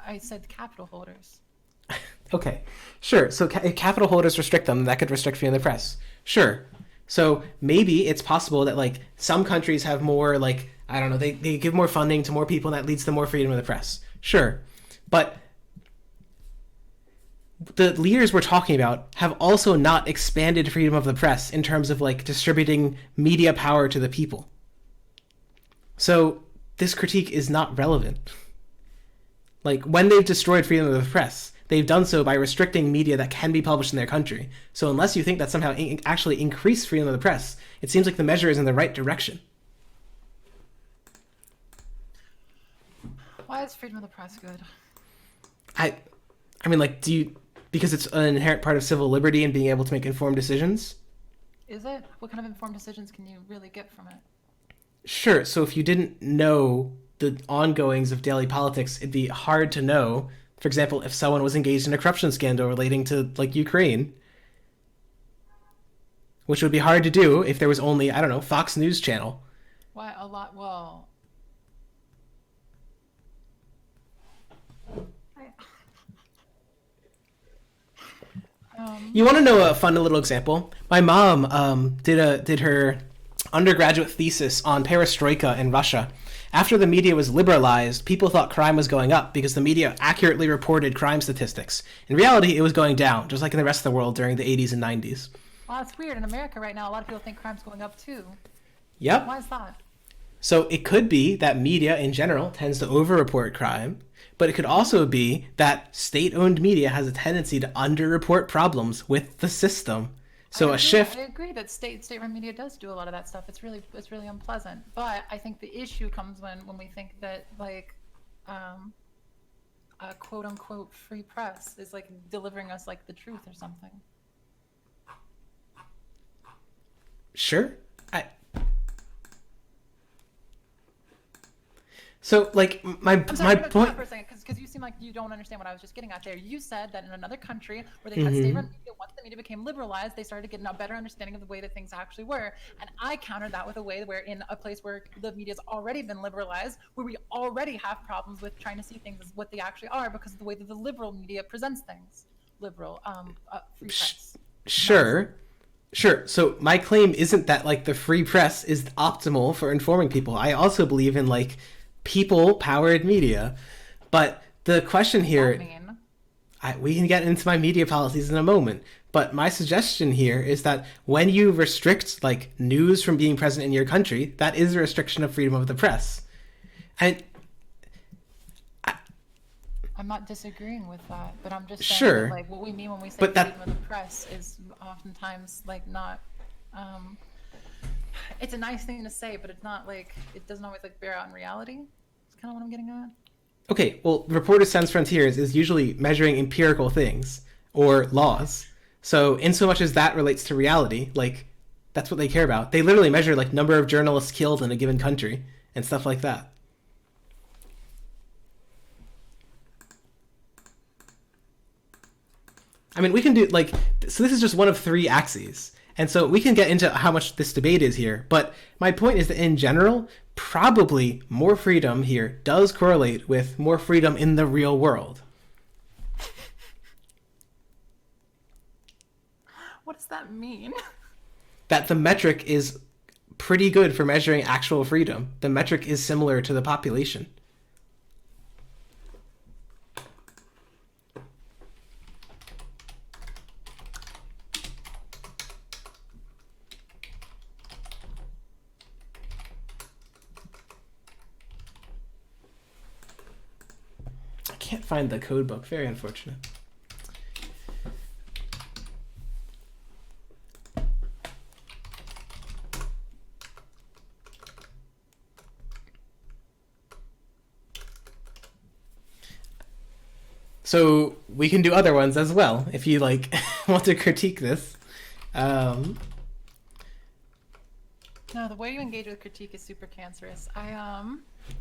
I said capital holders. Okay, sure. So if capital holders restrict them, that could restrict freedom of the press. Sure. So maybe it's possible that like some countries have more like, I don't know, they give more funding to more people and that leads to more freedom of the press. Sure. But the leaders we're talking about have also not expanded freedom of the press in terms of like distributing media power to the people. So this critique is not relevant. Like when they've destroyed freedom of the press, they've done so by restricting media that can be published in their country. So unless you think that somehow actually increased freedom of the press, it seems like the measure is in the right direction. Why is freedom of the press good? I mean, like, because it's an inherent part of civil liberty and being able to make informed decisions? Is it? What kind of informed decisions can you really get from it? Sure. So if you didn't know the ongoings of daily politics, it'd be hard to know, for example, if someone was engaged in a corruption scandal relating to, like, Ukraine. Which would be hard to do if there was only, I don't know, Fox News Channel. Why a lot? Well, you want to know a fun little example? My mom did her undergraduate thesis on perestroika in Russia. After the media was liberalized, people thought crime was going up because the media accurately reported crime statistics. In reality, it was going down, just like in the rest of the world during the 80s and 90s. Well, that's weird. In America right now, a lot of people think crime's going up too. Yep. Why is that? So it could be that media in general tends to overreport crime, but it could also be that state-owned media has a tendency to underreport problems with the system. So I agree that state-run media does do a lot of that stuff. It's really unpleasant. But I think the issue comes when we think that like a quote unquote free press is like delivering us like the truth or something. Sure. So like my I'm sorry, my no, point. stop for a second, because you seem like you don't understand what I was just getting at there. You said that in another country where they had state-run media, once the media became liberalized, they started getting a better understanding of the way that things actually were. And I countered that with a way where in a place where the media's already been liberalized, where we already have problems with trying to see things as what they actually are because of the way that the liberal media presents things. Liberal, free press. Sure. Sure. So my claim isn't that like the free press is optimal for informing people. I also believe in like people-powered media. But the question here, we can get into my media policies in a moment. But my suggestion here is that when you restrict like news from being present in your country, that is a restriction of freedom of the press. And I'm not disagreeing with that, but I'm just saying Sure. that, like what we mean when we say But that- freedom of the press is oftentimes like not. It's a nice thing to say, but it's not like it doesn't always like bear out in reality. It's kind of what I'm getting at. Okay, well, Reporters Sans Frontiers is usually measuring empirical things or laws. So, in so much as that relates to reality, like, that's what they care about. They literally measure, like, number of journalists killed in a given country and stuff like that. I mean, we can do, like, so this is just one of 3 axes. And so we can get into how much this debate is here. But my point is that in general, probably more freedom here does correlate with more freedom in the real world. What does that mean? That the metric is pretty good for measuring actual freedom. The metric is similar to the population. I can't find the code book. Very unfortunate. So we can do other ones as well if you like want to critique this. No, the way you engage with critique is super cancerous.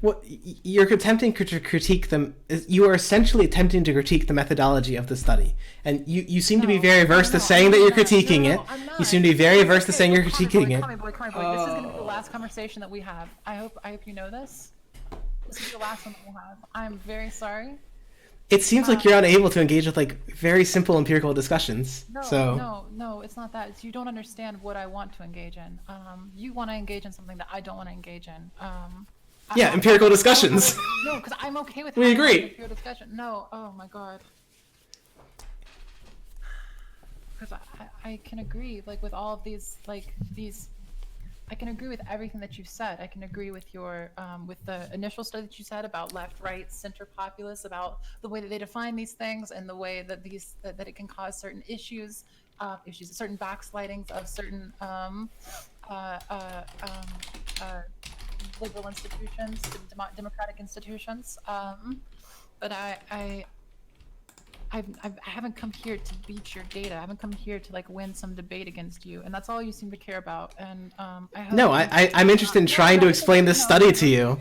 What you're attempting to critique them. You are essentially attempting to critique the methodology of the study, and you seem to be very averse to saying that you're critiquing it. You seem to be very averse to saying you're critiquing it. Come here, boy. This is gonna be the last conversation that we have. I hope you know this. This is the last one that we'll have. I'm very sorry. It seems like you're unable to engage with like very simple empirical discussions. No, it's not that. It's you don't understand what I want to engage in. You want to engage in something that I don't want to engage in. Yeah, empirical discussions. No, because I'm okay with. We agree. Empirical discussion. No, oh my god. Because I can agree like with all of these. I can agree with everything that you've said. I can agree with your with the initial study that you said about left, right, center populace, about the way that they define these things and the way that that it can cause certain issues, certain backslidings of certain liberal institutions, democratic institutions. But I haven't come here to beat your data. I haven't come here to like win some debate against you, and that's all you seem to care about. And I hope. No, I'm interested in trying to explain this study to you.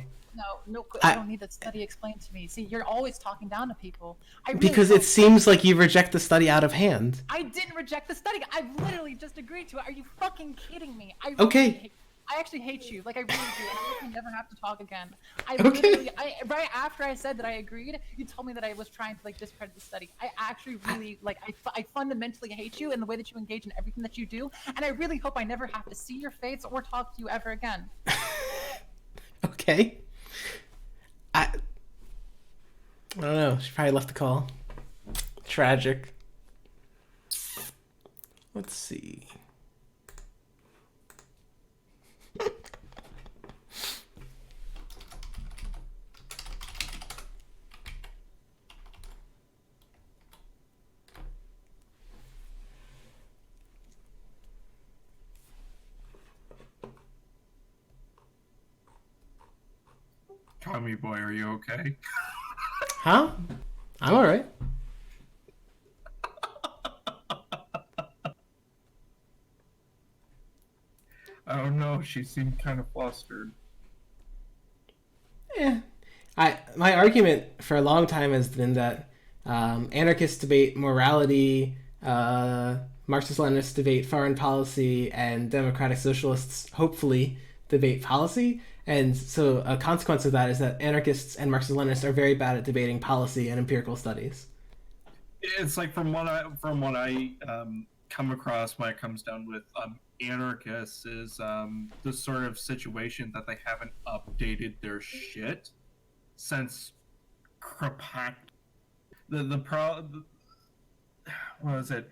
No, I don't need that study explained to me. See, you're always talking down to people. Because it seems like you reject the study out of hand. I didn't reject the study. I literally just agreed to it. Are you fucking kidding me? Okay. I actually hate you. Like, I really do. And I hope we never have to talk again. Okay. Right after I said that I agreed, you told me that I was trying to, like, discredit the study. I actually really, like, I fundamentally hate you and the way that you engage in everything that you do. And I really hope I never have to see your face or talk to you ever again. Okay. I don't know. She probably left the call. Tragic. Let's see. Tommy boy, are you okay? Huh? I'm alright. I don't know. She seemed kind of flustered. Yeah. my argument for a long time has been that anarchists debate morality, Marxist-Leninists debate foreign policy, and democratic socialists hopefully debate policy. And so a consequence of that is that anarchists and Marxist-Leninists are very bad at debating policy and empirical studies. It's like from what I come across when it comes down with anarchists is the sort of situation that they haven't updated their shit since Krapak. What is it?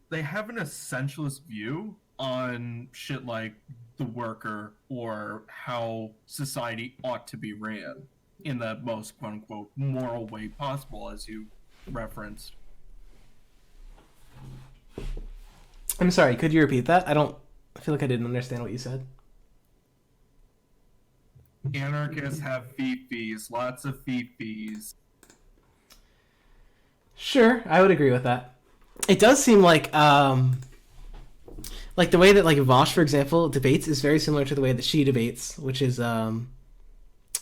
They have an essentialist view on shit like the worker or how society ought to be ran in the most quote unquote moral way possible, as you referenced. I'm sorry, could you repeat that? I feel like I didn't understand what you said. Anarchists have fifis, lots of fifis. Sure, I would agree with that. It does seem like the way that like Vosh, for example, debates is very similar to the way that she debates, which is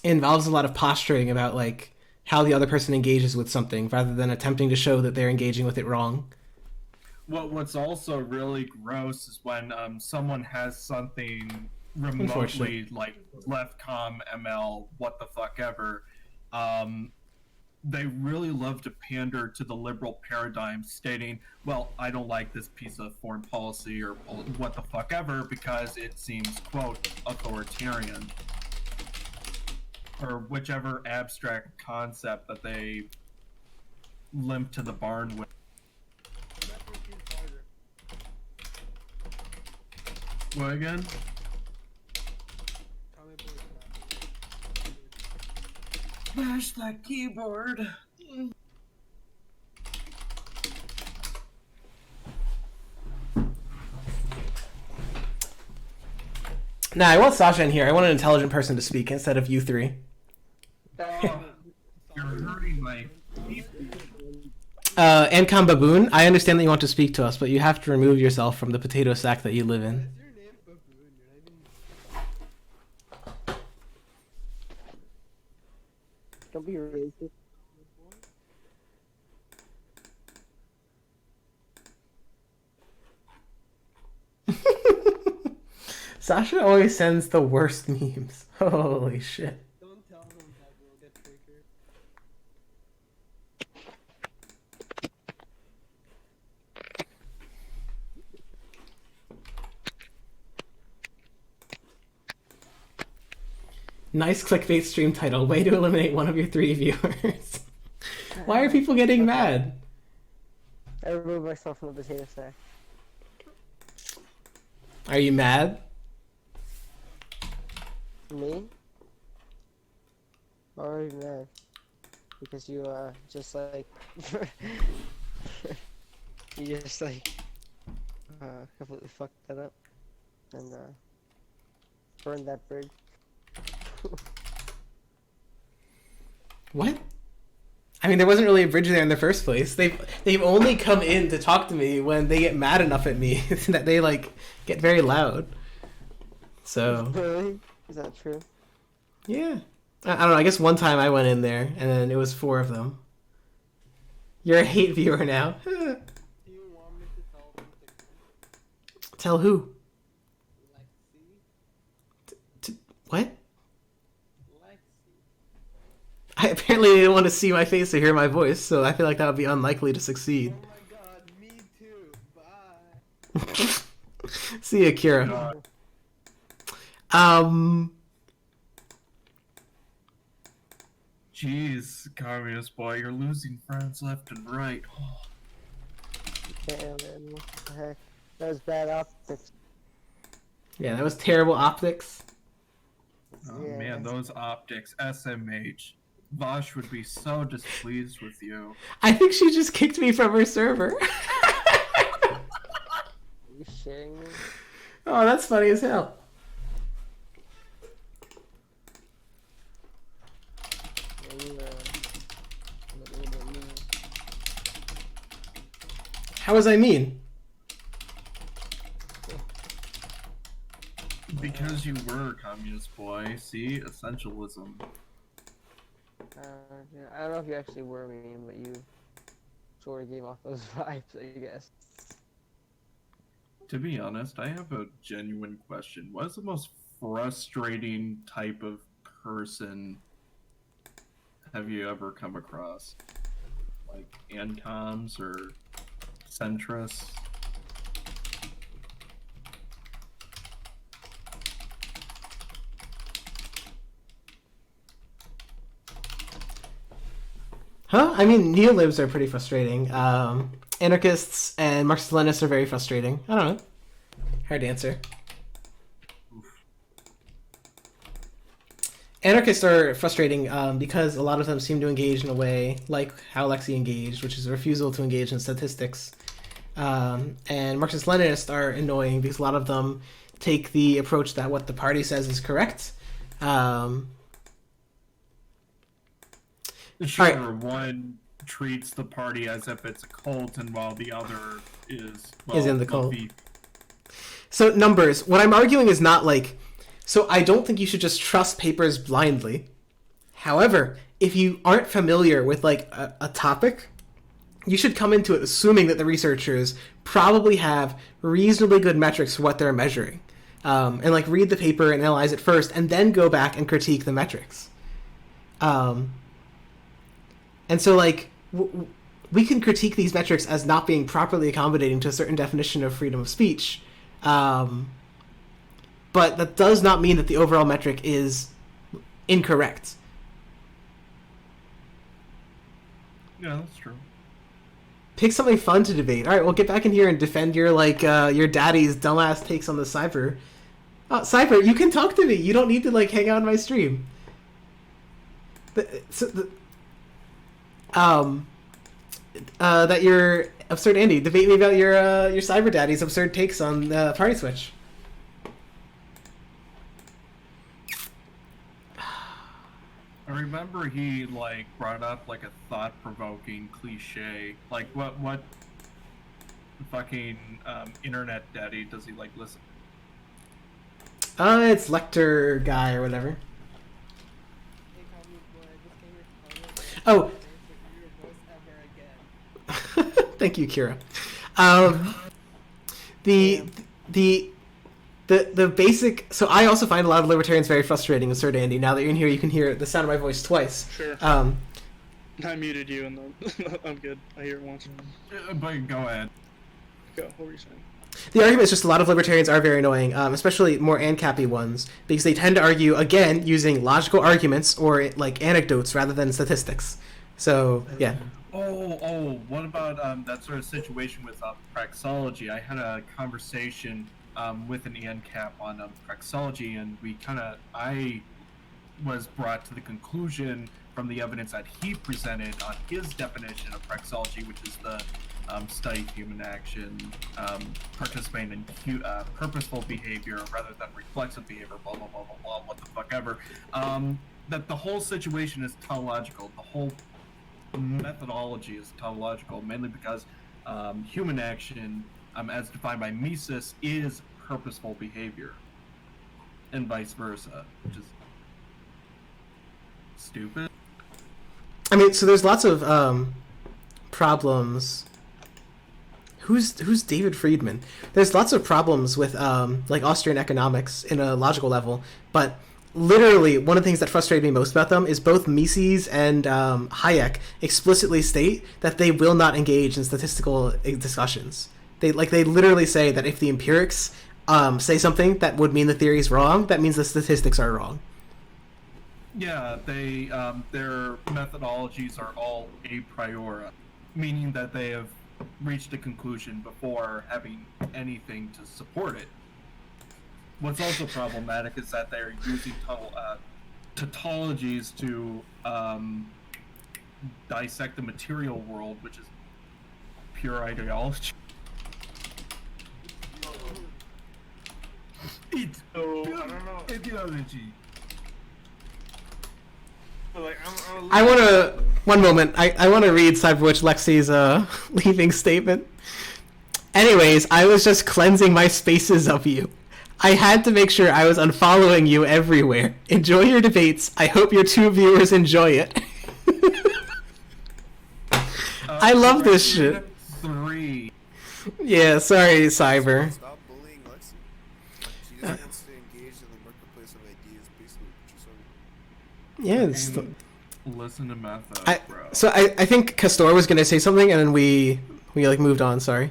involves a lot of posturing about like how the other person engages with something rather than attempting to show that they're engaging with it wrong. What's also really gross is when someone has something remotely like left com ML what the fuck ever, they really love to pander to the liberal paradigm, stating, well, I don't like this piece of foreign policy or what the fuck ever because it seems, quote, authoritarian. Or whichever abstract concept that they limp to the barn with. What again? Smash that keyboard. Nah, I want Sasha in here. I want an intelligent person to speak instead of you three. You're hurting my... Ancom Baboon, I understand that you want to speak to us, but you have to remove yourself from the potato sack that you live in. Don't be racist. Sasha always sends the worst memes. Holy shit. Don't tell him that we'll get triggered. Nice clickbait stream title. Way to eliminate one of your 3 viewers. Why are people getting mad? I removed myself from the potato sack. Are you mad? Me? Why are you mad? Because you just like you just like completely fucked that up and burned that bridge. What? I mean, there wasn't really a bridge there in the first place. They've only come in to talk to me when they get mad enough at me that they like get very loud. So. Really? Is that true? Yeah. I don't know. I guess one time I went in there and then it was 4 of them. You're a hate viewer now. Do you want me to tell them to Tell who? Lexi? What? Lexi. I apparently didn't want to see my face or hear my voice, so I feel like that would be unlikely to succeed. Oh my god, me too. Bye. See ya, Kira. Jeez, communist boy, you're losing friends left and right. Damn, man, what the heck? That was bad optics. Yeah, that was terrible optics. Oh Yeah. man, those optics, SMH. Vosh would be so displeased with you. I think she just kicked me from her server. Are you shitting me? Oh, that's funny as hell. Yeah, you, a little bit mean. How was I mean? Because you were, communist boy. See? Essentialism. I don't know if you actually were mean, but you sort of gave off those vibes, I guess. To be honest, I have a genuine question. What is the most frustrating type of person have you ever come across? Like ancoms or centrists? Huh? I mean, neolibs are pretty frustrating. Anarchists and Marxist-Leninists are very frustrating. I don't know. Hard to answer. Anarchists are frustrating because a lot of them seem to engage in a way like how Lexi engaged, which is a refusal to engage in statistics. And Marxist-Leninists are annoying because a lot of them take the approach that what the party says is correct. Sure, Alright. one treats the party as if it's a cult, and while the other is in the cult. fluffy. So numbers. What I'm arguing is not like. So I don't think you should just trust papers blindly. However, if you aren't familiar with like a topic, you should come into it assuming that the researchers probably have reasonably good metrics for what they're measuring, and like read the paper and analyze it first, and then go back and critique the metrics. And so like we can critique these metrics as not being properly accommodating to a certain definition of freedom of speech. But that does not mean that the overall metric is incorrect. Yeah, that's true. Pick something fun to debate. All right, well, get back in here and defend your your daddy's dumbass takes on the Cyber. Cyber, you can talk to me. You don't need to like hang out on my stream. That your absurd Andy, debate me about your Cyber daddy's absurd takes on Party Switch. I remember he like brought up like a thought-provoking cliche. Like what fucking internet daddy does he like listen? It's Lecter guy or whatever. Oh. Thank you, Kira. The basic. So I also find a lot of libertarians very frustrating, Sir Andy. Now that you're in here, you can hear the sound of my voice twice. Sure. I muted you, and I'm good. I hear it once. But go ahead. Go. What were you saying? The argument is just a lot of libertarians are very annoying, especially more ANCAP-y ones, because they tend to argue, again, using logical arguments or like anecdotes rather than statistics. So, yeah. Oh, what about that sort of situation with praxology? I had a conversation with an ANCAP on praxology, and I was brought to the conclusion from the evidence that he presented on his definition of praxology, which is the study of human action, participating in purposeful behavior rather than reflexive behavior, blah, blah, blah, blah, blah, what the fuck ever, that the whole situation is tautological. The whole methodology is tautological, mainly because human action, as defined by Mises, is purposeful behavior, and vice versa, which is stupid. I mean, so there's lots of problems. Who's David Friedman? There's lots of problems with like Austrian economics in a logical level, but literally one of the things that frustrated me most about them is both Mises and Hayek explicitly state that they will not engage in statistical discussions. They literally say that if the empirics say something that would mean the theory is wrong, that means the statistics are wrong. Yeah, they their methodologies are all a priori, meaning that they have reached a conclusion before having anything to support it. What's also problematic is that they're using tautologies to dissect the material world, which is pure ideology. It's ideology. Like, I want to... One moment. I want to read CyberWitchLexi's leaving statement. Anyways, I was just cleansing my spaces of you. I had to make sure I was unfollowing you everywhere. Enjoy your debates. I hope your two viewers enjoy it. I love this shit. 3. Yeah, sorry, Cyber. Stop bullying Lexi. She just wants to engage in the marketplace of ideas, basically what you're saying. Yeah, it's Listen to Method, bro. so I think Castor was gonna say something, and then we like moved on. Sorry.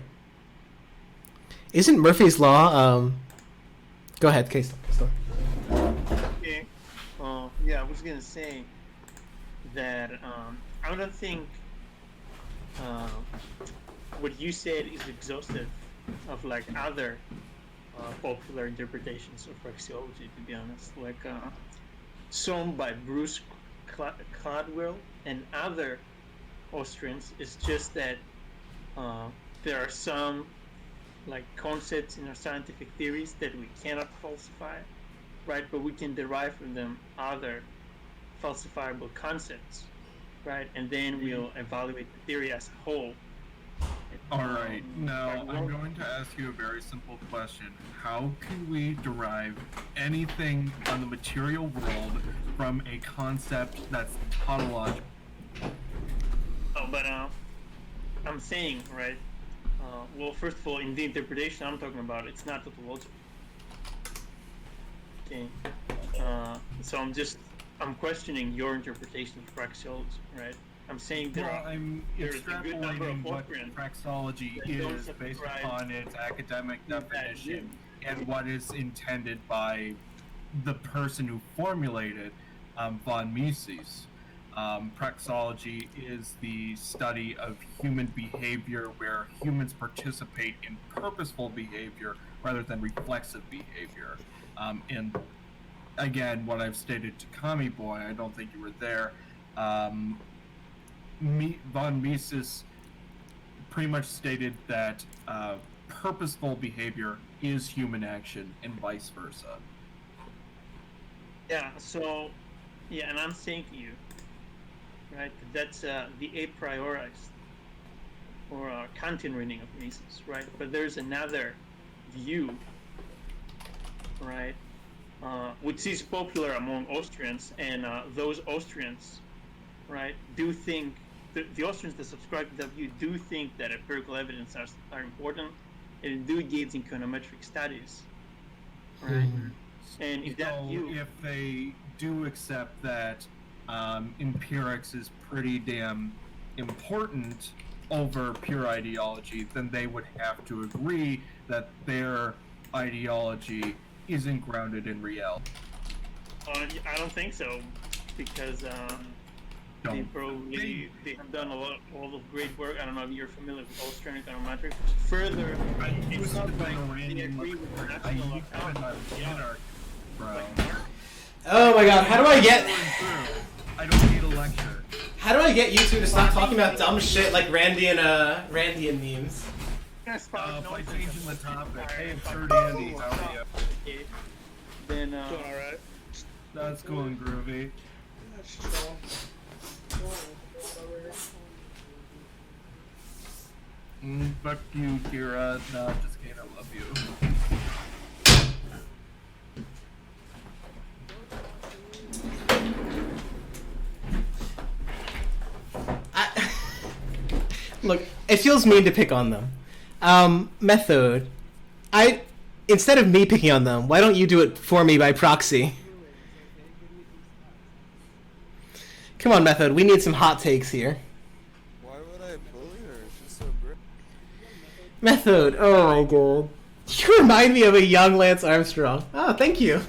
Isn't Murphy's Law? Go ahead, Castor. Okay. Yeah, I was gonna say that I don't think what you said is exhaustive of like other popular interpretations of praxeology. To be honest, like some by Bruce Cladwell and other Austrians, is just that there are some like concepts in our scientific theories that we cannot falsify, right? But we can derive from them other falsifiable concepts, right? And then we'll evaluate the theory as a whole. Alright, now I'm going to ask you a very simple question. How can we derive anything on the material world from a concept that's tautological? Oh, but I'm saying, right? Well, first of all, in the interpretation I'm talking about, it's not tautological. Okay. So I'm questioning your interpretation of praxeology, right? I'm saying there's a good number of extrapolating what Austrians praxeology is based upon its academic definition and what is intended by the person who formulated von Mises. Praxeology is the study of human behavior where humans participate in purposeful behavior rather than reflexive behavior. And again, what I've stated to Kami Boy, I don't think you were there, von Mises pretty much stated that purposeful behavior is human action and vice versa. Yeah, so, yeah, and I'm saying to you, right, that's the a priorized or Kantian reading of Mises, right? But there's another view, right, which is popular among Austrians, and those Austrians, right, do think, the Austrians that subscribe to that view do think that empirical evidence are important, and do engage in econometric studies, right? And if that view, if they do accept that empirics is pretty damn important over pure ideology, then they would have to agree that their ideology isn't grounded in reality. I don't think so, because they have done all of great work. I don't know if you're familiar with Austrian econometrics. Further, it's not like they agree with the national account. Oh my God! How do I get? I don't need a lecture. How do I get you two to stop talking about dumb shit like Randy and memes? By changing the topic. Hey, it's Third Andy. How are you? Then Doing alright. That's going groovy. Fuck you, Kira. No, just kidding. I love you. Look, it feels mean to pick on them. Method, instead of me picking on them, why don't you do it for me by proxy? Come on, Method, we need some hot takes here. Why would I bully her? She's so great. Method, oh my God. You remind me of a young Lance Armstrong. Oh, thank you.